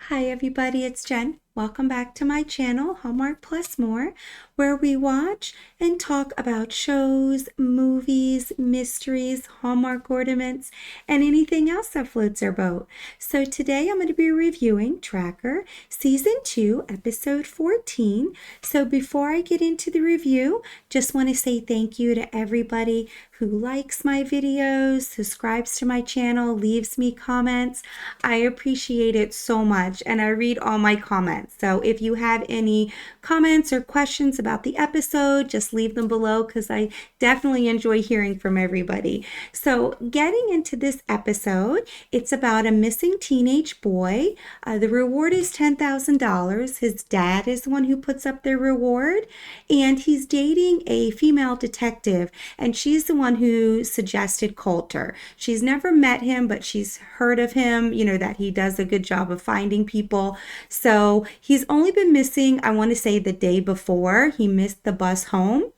Hi everybody, it's Jen. Welcome back to my channel, Hallmark Plus More, where we watch and talk about shows, movies, mysteries, Hallmark ornaments, and anything else that floats our boat. So today I'm going to be reviewing Tracker Season 2, Episode 14. So before I get into the review, just want to say thank you to everybody who likes my videos, subscribes to my channel, leaves me comments. I appreciate it so much, and I read all my comments. So if you have any comments or questions about the episode, just leave them below because I definitely enjoy hearing from everybody. So getting into this episode, it's about a missing teenage boy. The reward is $10,000. His dad is the one who puts up the reward, and he's dating a female detective, and she's the one who suggested Coulter. She's never met him, but she's heard of him, that he does a good job of finding people. So he's only been missing, I want to say, the day before. He missed the bus home.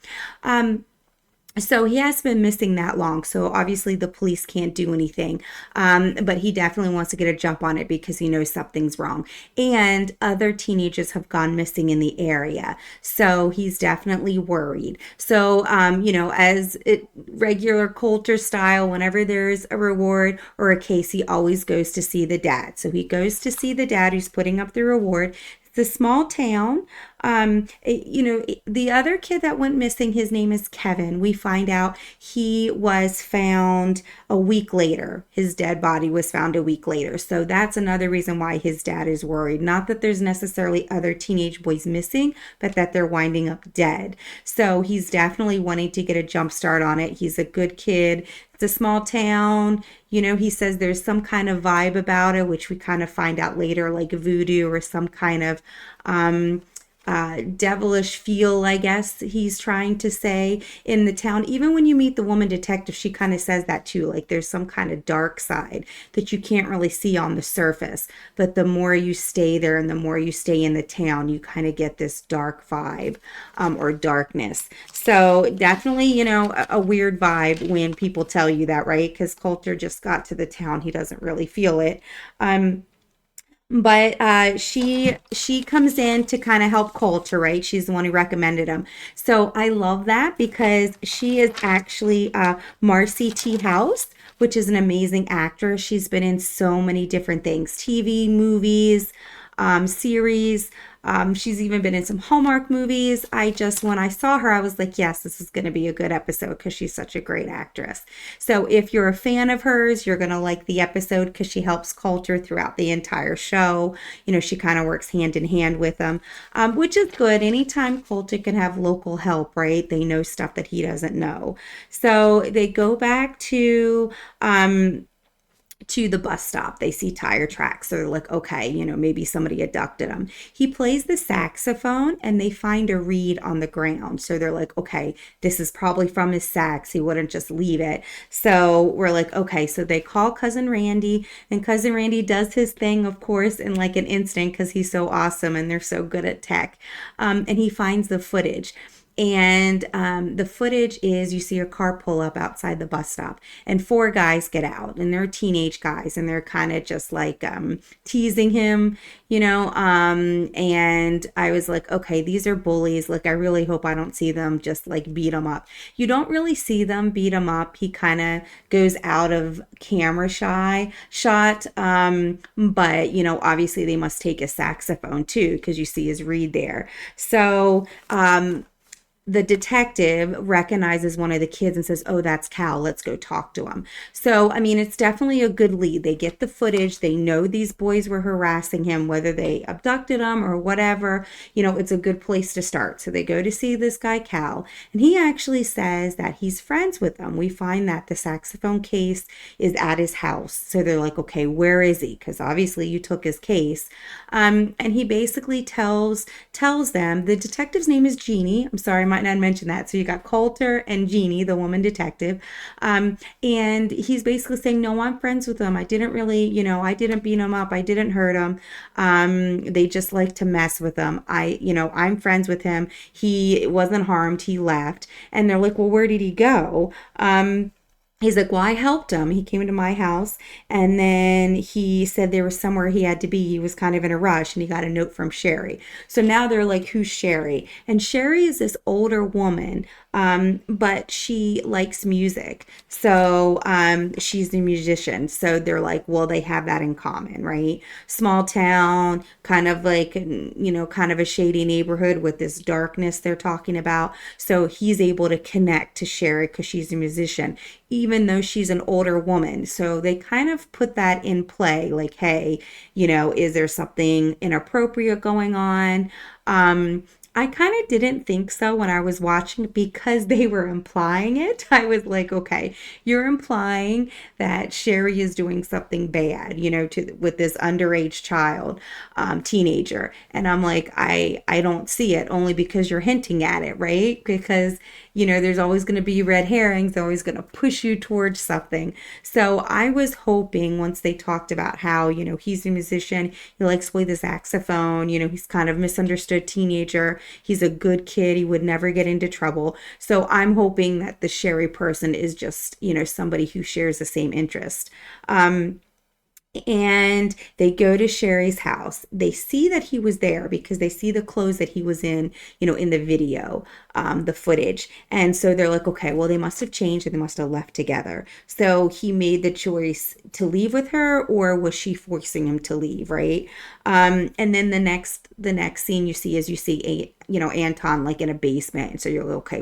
So he has been missing that long. So obviously the police can't do anything. But he definitely wants to get a jump on it because he knows something's wrong. And other teenagers have gone missing in the area. So he's definitely worried. So, as regular Coulter style, whenever there's a reward or a case, he always goes to see the dad. So he goes to see the dad who's putting up the reward. It's a small town. The other kid that went missing, his name is Kevin. We find out he was found a week later. His dead body was found a week later. So that's another reason why his dad is worried. Not that there's necessarily other teenage boys missing, but that they're winding up dead. So he's definitely wanting to get a jump start on it. He's a good kid. It's a small town. He says there's some kind of vibe about it, which we kind of find out later, like voodoo or some kind of devilish feel, I guess he's trying to say, in the town. Even when you meet the woman detective, she kind of says that too. Like there's some kind of dark side that you can't really see on the surface. But the more you stay there and the more you stay in the town, you kind of get this dark vibe or darkness. So definitely, a weird vibe when people tell you that, right? Because Coulter just got to the town. He doesn't really feel it. But she comes in to kind of help Coulter, right? She's the one who recommended him. So I love that because she is actually Marcy T. House, which is an amazing actress. She's been in so many different things, TV, movies, series. She's even been in some Hallmark movies. When I saw her, I was like, yes, this is going to be a good episode because she's such a great actress. So if you're a fan of hers, you're going to like the episode because she helps Coulter throughout the entire show. She kind of works hand in hand with him, which is good. Anytime Coulter can have local help, right? They know stuff that he doesn't know. So they go back to the bus stop. They see tire tracks. So they're like, okay, maybe somebody abducted him. He plays the saxophone and they find a reed on the ground. So they're like, okay, this is probably from his sax. He wouldn't just leave it. So we're like, okay, so they call Cousin Randy, and Cousin Randy does his thing, of course, in like an instant because he's so awesome and they're so good at tech. And he finds the footage. And the footage is you see a car pull up outside the bus stop, and four guys get out, and they're teenage guys, and they're kind of just like teasing him, and I was like, okay, these are bullies. Like, I really hope I don't see them just like beat him up. You don't really see them beat him up. He kind of goes out of camera shot. But obviously they must take a saxophone too because you see his reed there. So the detective recognizes one of the kids and says, oh, that's Cal. Let's go talk to him. So, it's definitely a good lead. They get the footage. They know these boys were harassing him, whether they abducted him or whatever. It's a good place to start. So they go to see this guy, Cal, and he actually says that he's friends with them. We find that the saxophone case is at his house. So they're like, okay, where is he? Because obviously you took his case. And he basically tells them, the detective's name is Jeannie. I'm sorry, might not mention that. So you got Coulter and Jeannie, the woman detective. And he's basically saying, no, I'm friends with them. I didn't really, I didn't beat him up. I didn't hurt him. They just like to mess with him. I'm friends with him. He wasn't harmed. He left. And they're like, well, where did he go? he's like, well, I helped him. He came into my house and then he said there was somewhere he had to be. He was kind of in a rush and he got a note from Sherry. So now they're like, who's Sherry? And Sherry is this older woman, but she likes music. So she's a musician. So they're like, well, they have that in common, right? Small town, kind of like, kind of a shady neighborhood with this darkness they're talking about. So he's able to connect to Sherry because she's a musician, even though she's an older woman. So they kind of put that in play like, hey, is there something inappropriate going on? Um, I kind of didn't think so when I was watching because they were implying it. I was like, okay, you're implying that Sherry is doing something bad, with this underage child, teenager. And I'm like, I don't see it only because you're hinting at it, right? Because there's always going to be red herrings, they're always going to push you towards something. So I was hoping once they talked about how, he's a musician, he likes to play the saxophone, he's kind of misunderstood teenager, he's a good kid, he would never get into trouble. So I'm hoping that the Sherry person is just, somebody who shares the same interest. And they go to Sherry's house. They see that he was there because they see the clothes that he was in, in the video, the footage. And so they're like, okay, well, they must have changed and they must have left together. So he made the choice to leave with her, or was she forcing him to leave, right? And then the next scene you see is Anton like in a basement. And so you're like, okay,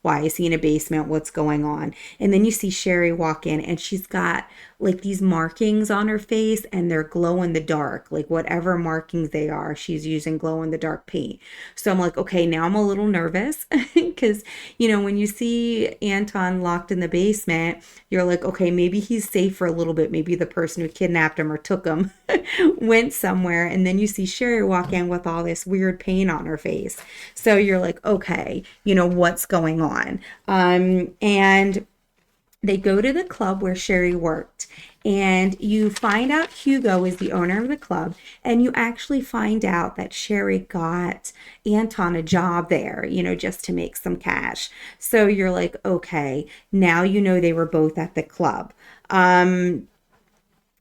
why is he in a basement? What's going on? And then you see Sherry walk in and she's got like these markings on her face and they're glow in the dark, like whatever markings they are, she's using glow in the dark paint. So I'm like, okay, now I'm a little nervous because, when you see Anton locked in the basement, you're like, okay, maybe he's safe for a little bit. Maybe the person who kidnapped him or took him went somewhere. And then you see Sherry walk in with all this weird paint on her face. So you're like, okay, what's going on? And they go to the club where Sherry worked, and you find out Hugo is the owner of the club, and you actually find out that Sherry got Anton a job there, just to make some cash. So you're like, okay, now they were both at the club. And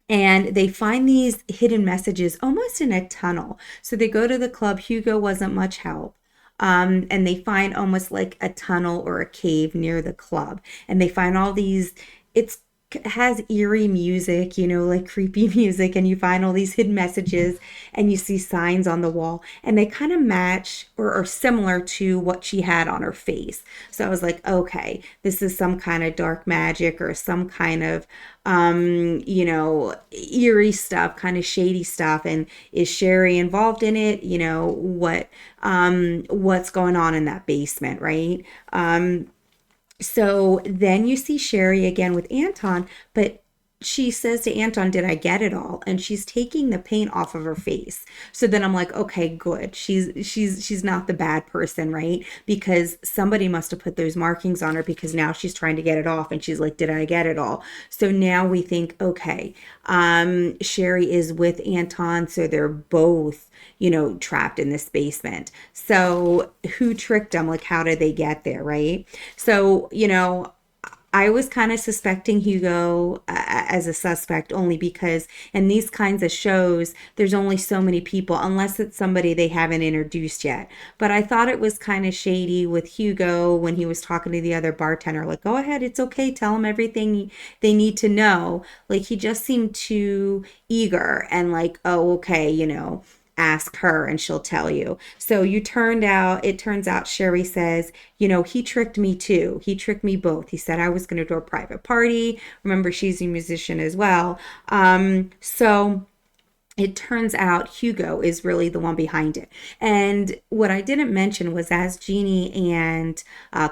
they find these hidden messages almost in a tunnel. So they go to the club. Hugo wasn't much help. And they find almost like a tunnel or a cave near the club. And they find all these, it has eerie music, like creepy music. And you find all these hidden messages and you see signs on the wall. And they kind of match or are similar to what she had on her face. So I was like, okay, this is some kind of dark magic or some kind of eerie stuff, kind of shady stuff. And is Sherry involved in it? What's going on in that basement, right? So then you see Sherry again with Anton, but she says to Anton, did I get it all? And she's taking the paint off of her face. So then I'm like, okay, good. She's not the bad person, right? Because somebody must have put those markings on her because now she's trying to get it off and she's like, did I get it all? So now we think, okay, Sherry is with Anton, so they're both, trapped in this basement. So who tricked them? Like, how did they get there, right? So, I was kind of suspecting Hugo as a suspect only because in these kinds of shows, there's only so many people, unless it's somebody they haven't introduced yet. But I thought it was kind of shady with Hugo when he was talking to the other bartender, like, go ahead, it's okay, tell them everything they need to know. Like, he just seemed too eager and like, oh, okay, ask her and she'll tell you. So it turns out Sherry says, he tricked me too. He tricked me both. He said I was going to do a private party. Remember, she's a musician as well. So it turns out Hugo is really the one behind it. And what I didn't mention was as Jeannie and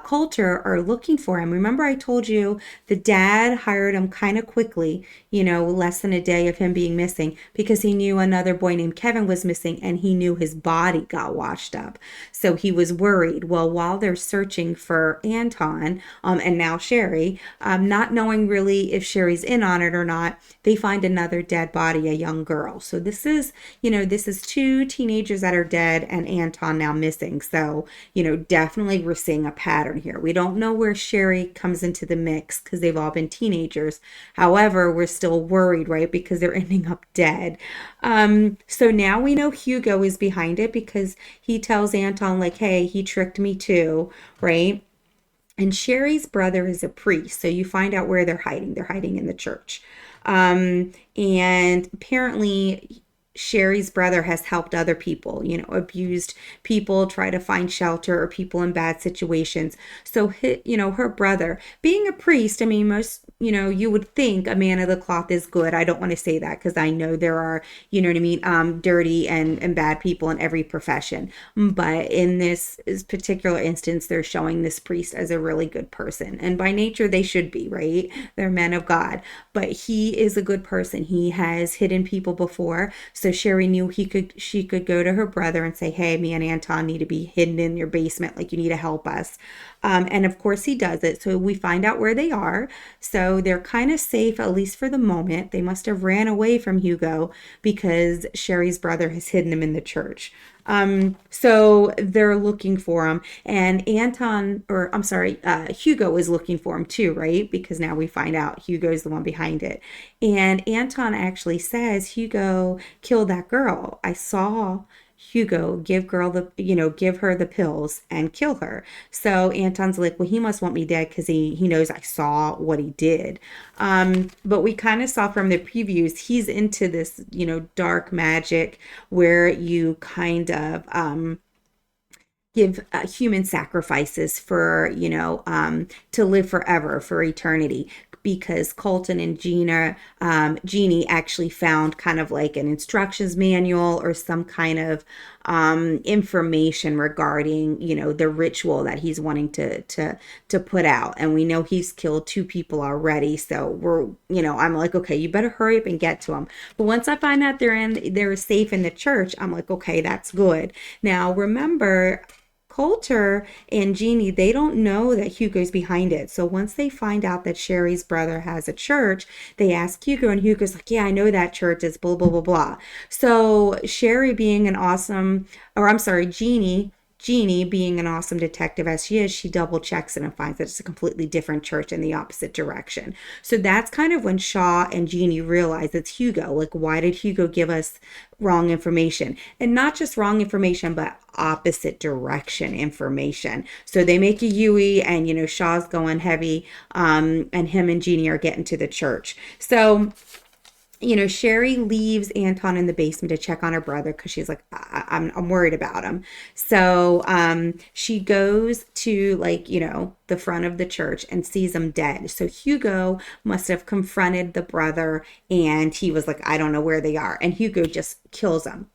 Coulter are looking for him, remember I told you the dad hired him kind of quickly, less than a day of him being missing because he knew another boy named Kevin was missing and he knew his body got washed up. So he was worried. Well, while they're searching for Anton and now Sherry, not knowing really if Sherry's in on it or not, they find another dead body, a young girl. So So this is two teenagers that are dead and Anton now missing. So, definitely we're seeing a pattern here. We don't know where Sherry comes into the mix because they've all been teenagers. However, we're still worried, right? Because they're ending up dead. So now we know Hugo is behind it because he tells Anton, like, hey, he tricked me too, right? And Sherry's brother is a priest, so you find out where they're hiding. They're hiding in the church. And apparently, Sherry's brother has helped other people, abused people, try to find shelter, or people in bad situations. So, her brother, being a priest, I mean, most, you would think a man of the cloth is good. I don't want to say that because I know there are, you know what I mean, dirty and bad people in every profession. But in this particular instance, they're showing this priest as a really good person. And by nature, they should be, right? They're men of God. But he is a good person. He has hidden people before. So Sherry knew she could go to her brother and say, hey, me and Anton need to be hidden in your basement. Like, you need to help us. And of course he does it. So we find out where they are. So they're kind of safe, at least for the moment. They must have ran away from Hugo because Sherry's brother has hidden him in the church. So they're looking for him, and Hugo is looking for him too, right? Because now we find out Hugo's the one behind it. And Anton actually says, Hugo killed that girl. I saw Hugo give her the pills and kill her. So Anton's like, well, he must want me dead because he knows I saw what he did. But we kind of saw from the previews, he's into this, dark magic where you kind of, give human sacrifices for, to live forever, for eternity. Because Colton and Jeannie actually found kind of like an instructions manual or some kind of information regarding, the ritual that he's wanting to put out. And we know he's killed 2 people already. So I'm like, okay, you better hurry up and get to him. But once I find out they're safe in the church, I'm like, okay, that's good. Now remember, Coulter and Jeannie, they don't know that Hugo's behind it. So once they find out that Sherry's brother has a church, they ask Hugo, and Hugo's like, yeah, I know that church is blah, blah, blah, blah. So Sherry being an awesome, or I'm sorry, Jeannie, being an awesome detective as she is, she double checks it and finds that it's a completely different church in the opposite direction. So that's kind of when Shaw and Jeannie realize it's Hugo. Like, why did Hugo give us wrong information? And not just wrong information, but opposite direction information. So they make a Yui, and Shaw's going heavy, and him and Jeannie are getting to the church. So Sherry leaves Anton in the basement to check on her brother because she's like, I'm worried about him. So she goes to the front of the church and sees him dead. So Hugo must have confronted the brother, and he was like, I don't know where they are. And Hugo just kills him,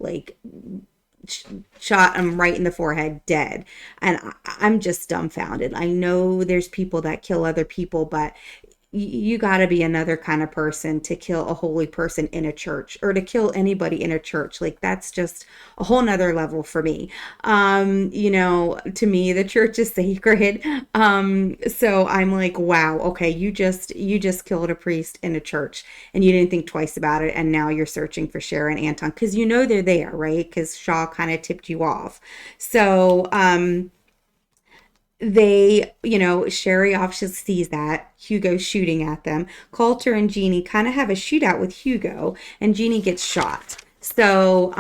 shot him right in the forehead, dead. And I'm just dumbfounded. I know there's people that kill other people, but you got to be another kind of person to kill a holy person in a church, or to kill anybody in a church. Like, that's just a whole nother level for me. To me, the church is sacred. So I'm like, wow, okay, you just killed a priest in a church and you didn't think twice about it. And now you're searching for Sharon and Anton because they're there, right? Because Shaw kind of tipped you off. So, Sherry obviously sees that Hugo's shooting at them. Coulter and Jeannie kind of have a shootout with Hugo, and Jeannie gets shot. So,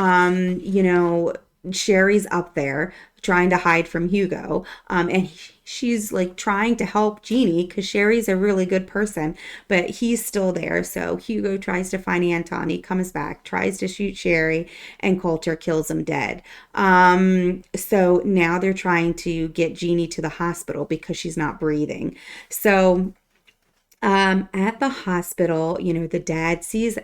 Sherry's up there trying to hide from Hugo, and she's like trying to help Jeannie because Sherry's a really good person, but he's still there. So Hugo tries to find Anton. He comes back, tries to shoot Sherry, and Coulter kills him dead. So now they're trying to get Jeannie to the hospital because she's not breathing. So at the hospital, the dad sees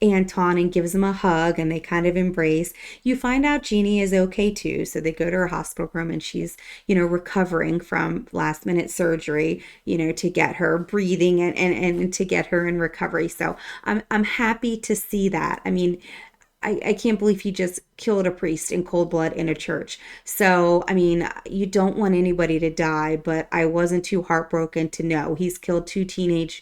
Anton and gives him a hug, and they kind of embrace. You find out Jeannie is okay too. So they go to her hospital room, and she's, recovering from last minute surgery, to get her breathing and to get her in recovery. So I'm happy to see that. I mean, I can't believe he just killed a priest in cold blood in a church. So, I mean, you don't want anybody to die, but I wasn't too heartbroken to know he's killed 2 teenage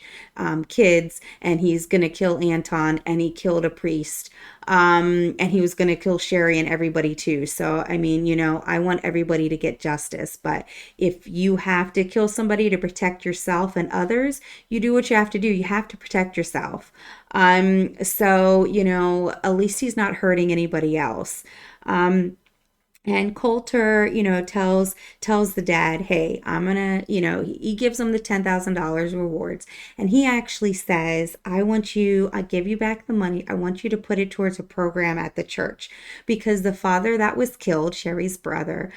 kids, and he's going to kill Anton, and he killed a priest. And he was going to kill Sherry and everybody too. So, I mean, I want everybody to get justice. But if you have to kill somebody to protect yourself and others, you do what you have to do. You have to protect yourself. So, at least he's not hurting anybody else. And Coulter, tells the dad, "Hey, I'm gonna," he gives him the $10,000 rewards, and he actually says, I give you back the money. I want you to put it towards a program at the church because the father that was killed, Sherry's brother,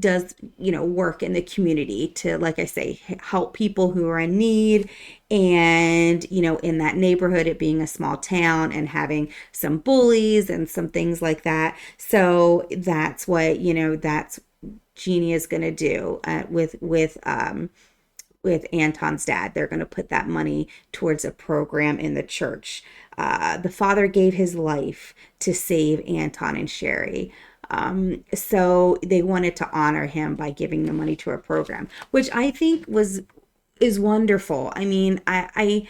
does, work in the community to, like I say, help people who are in need, and in that neighborhood, it being a small town and having some bullies and some things like that. So that's Jeannie is going to do with Anton's dad. They're going to put that money towards a program in the church. The father gave his life to save Anton and Sherry. So they wanted to honor him by giving the money to a program, which I think is wonderful. I mean, I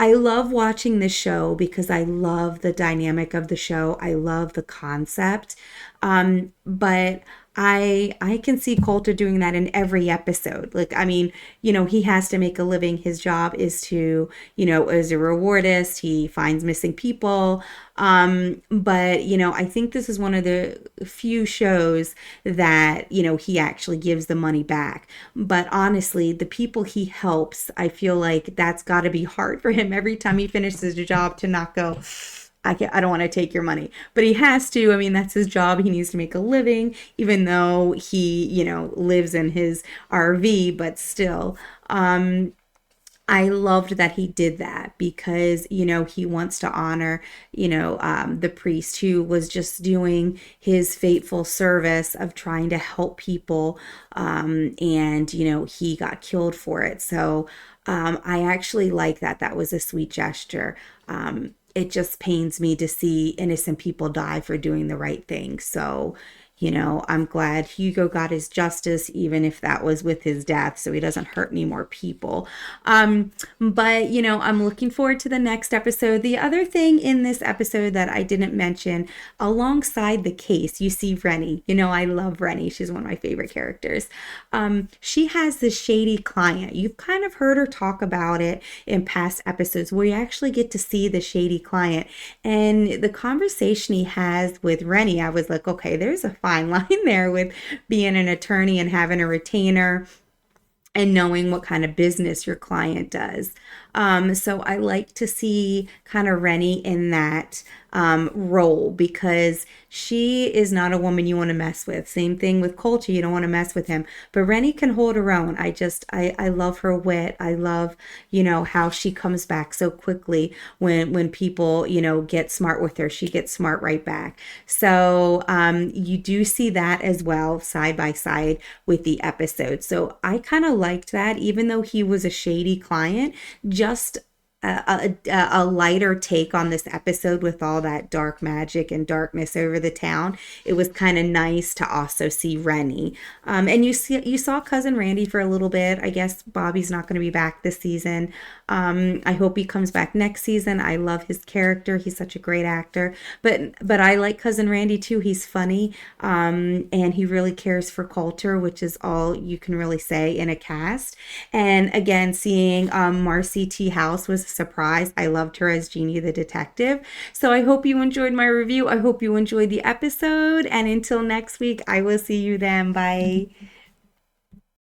love watching this show because I love the dynamic of the show. I love the concept. But I can see Coulter doing that in every episode. Like, I mean, he has to make a living. His job is to, as a rewardist, he finds missing people. But I think this is one of the few shows that, he actually gives the money back. But honestly, the people he helps, I feel like that's got to be hard for him every time he finishes a job to not go, I don't want to take your money, but he has to. I mean, that's his job. He needs to make a living, even though he, lives in his RV, but still. I loved that he did that because, he wants to honor, the priest who was just doing his faithful service of trying to help people. And, he got killed for it. So I actually like that. That was a sweet gesture. It just pains me to see innocent people die for doing the right thing. So, I'm glad Hugo got his justice, even if that was with his death, so he doesn't hurt any more people. But, I'm looking forward to the next episode. The other thing in this episode that I didn't mention, alongside the case, you see Rennie. I love Rennie. She's one of my favorite characters. She has this shady client. You've kind of heard her talk about it in past episodes where you actually get to see the shady client. And the conversation he has with Rennie, I was like, okay, there's a fine line there with being an attorney and having a retainer and knowing what kind of business your client does. So I like to see kind of Rennie in that role because she is not a woman you want to mess with. Same thing with Coulter, you don't want to mess with him. But Rennie can hold her own. I love her wit. I love, how she comes back so quickly when people, get smart with her. She gets smart right back. So you do see that as well, side by side with the episode. So I kind of liked that, even though he was a shady client, just a lighter take on this episode with all that dark magic and darkness over the town. It was kind of nice to also see Rennie. And you saw Cousin Randy for a little bit. I guess Bobby's not going to be back this season. I hope he comes back next season. I love his character. He's such a great actor. But I like Cousin Randy too. He's funny. And he really cares for Coulter, which is all you can really say in a cast. And again, seeing Marcy T. House was a surprise. I loved her as Jeannie the detective. So I hope you enjoyed my review. I hope you enjoyed the episode. And until next week, I will see you then. Bye.